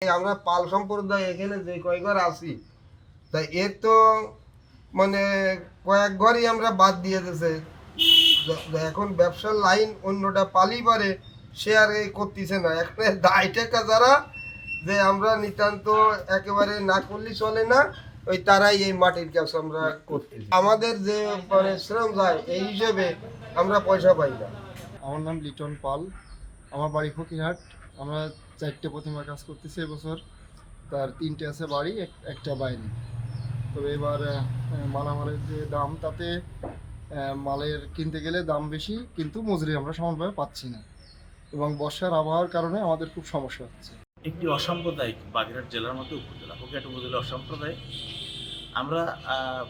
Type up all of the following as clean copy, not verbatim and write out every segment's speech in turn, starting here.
আমরা পাল সম্প্রদায় এখানে যে কয়েকবার আছি, তাই এর তো মানে কয়েক ঘরই আমরা বাদ দিয়ে দিয়েছে। এখন ব্যবসার লাইন অন্যটা পালি পারে, সে আর এই করতেছে না। এখানে দায় টেকা যারা, যে আমরা নিতান্ত একেবারে না করলে চলে না, ওই তারাই এই মাটির কাজ আমরা করতেছি। আমাদের যে মানে শ্রম যায় এই হিসেবে আমরা পয়সা পাই না। আমার নাম লিটন পাল, আমার বাড়ি ফকিরহাট। আমরা 4টে প্রতিমা কাজ করতেছি এবছর। তার 3টে আছে বাড়ি, একটা বাইরে। তবে এবার মালামালের যে দাম, তাতে মালের কিনতে গেলে দাম বেশি, কিন্তু মজুরি আমরা সমানভাবে পাচ্ছি না, এবং বর্ষার আবহাওয়ার কারণে আমাদের খুব সমস্যা হচ্ছে। একটি অসাম্প্রদায়িক বাগেরহাট জেলার মধ্যে উপজেলা, ফকিরহাট উপজেলা অসাম্প্রদায়িক। আমরা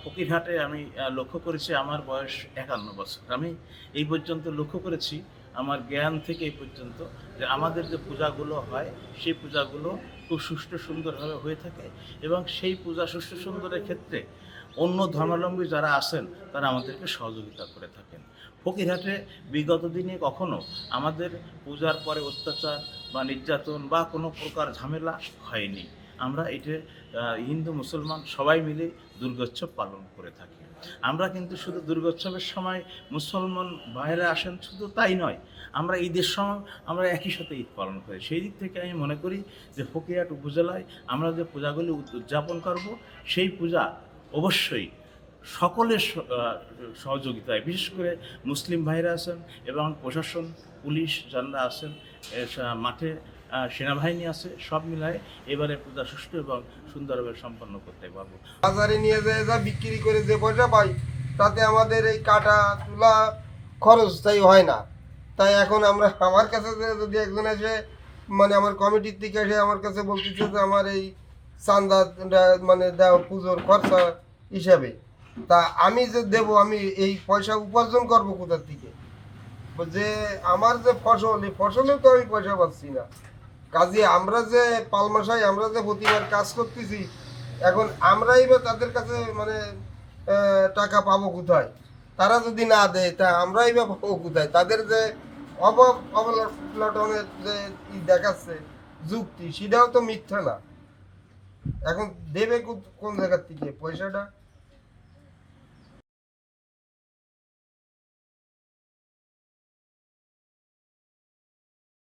ফকিরহাটে আমি লক্ষ্য করেছি, আমার বয়স 51 বছর। আমি এই পর্যন্ত লক্ষ্য করেছি, আমার জ্ঞান থেকে এই পর্যন্ত, যে আমাদের যে পূজাগুলো হয় সেই পূজাগুলো খুব সুষ্ঠু সুন্দরভাবে হয়ে থাকে, এবং সেই পূজা সুষ্ঠু সুন্দরের ক্ষেত্রে অন্য ধর্মাবলম্বী যারা আছেন তারা আমাদেরকে সহযোগিতা করে থাকেন। ফকিরহাটে বিগত দিনে কখনো আমাদের পূজার পরে অত্যাচার বা নির্যাতন বা কোনো প্রকার ঝামেলা হয়নি। আমরা এটা হিন্দু মুসলমান সবাই মিলে দুর্গোৎসব পালন করে থাকি। আমরা কিন্তু শুধু দুর্গোৎসবের সময় মুসলমান ভাইরা আসেন শুধু তাই নয়, আমরা ঈদের সময় আমরা একই সাথে ঈদ পালন করি। সেই দিক থেকে আমি মনে করি যে ফকিরহাট উপজেলায় আমরা যে পূজাগুলি উদযাপন করব, সেই পূজা অবশ্যই সকলের সহযোগিতায়, বিশেষ করে মুসলিম ভাইরা আছেন এবং প্রশাসন, পুলিশ যারা আছেন, মাঠে সেনাবাহিনী আছে, সব মিলায় এবারে পূজা সুষ্ঠু এবং সুন্দরভাবে সম্পন্ন করতে পারবো। বাজারে নিয়ে যেয়ে যা বিক্রি করে যে পয়সা পাই, তাতে আমাদের এই কাটা তুলা খরচ তাই হয় না। তাই এখন আমরা, আমার কাছে যদি একজন এসে মানে আমার কমিটির থেকে এসে আমার কাছে বলতেছে যে আমার এই চান্দা মানে দেওয়া পুজোর খরচা হিসাবে, তা আমি যে দেব, আমি এই পয়সা উপার্জন করবো কোথার থেকে? যে আমার যে ফসল, এই ফসলেও তো আমি পয়সা পাচ্ছি না। কাজে আমরা যে পালমাশাই, আমরা যে প্রতিবার কাজ করতেছি, এখন আমরাই বা তাদের কাছে মানে টাকা পাবো কোথায়? তারা যদি না দেয়, তা আমরাই বা পাবো কোথায়? তাদের যে অভাব অবলটনের যে দেখাচ্ছে যুক্তি, সেটাও তো মিথ্যা না। এখন দেবে কোন জায়গার থেকে পয়সাটা?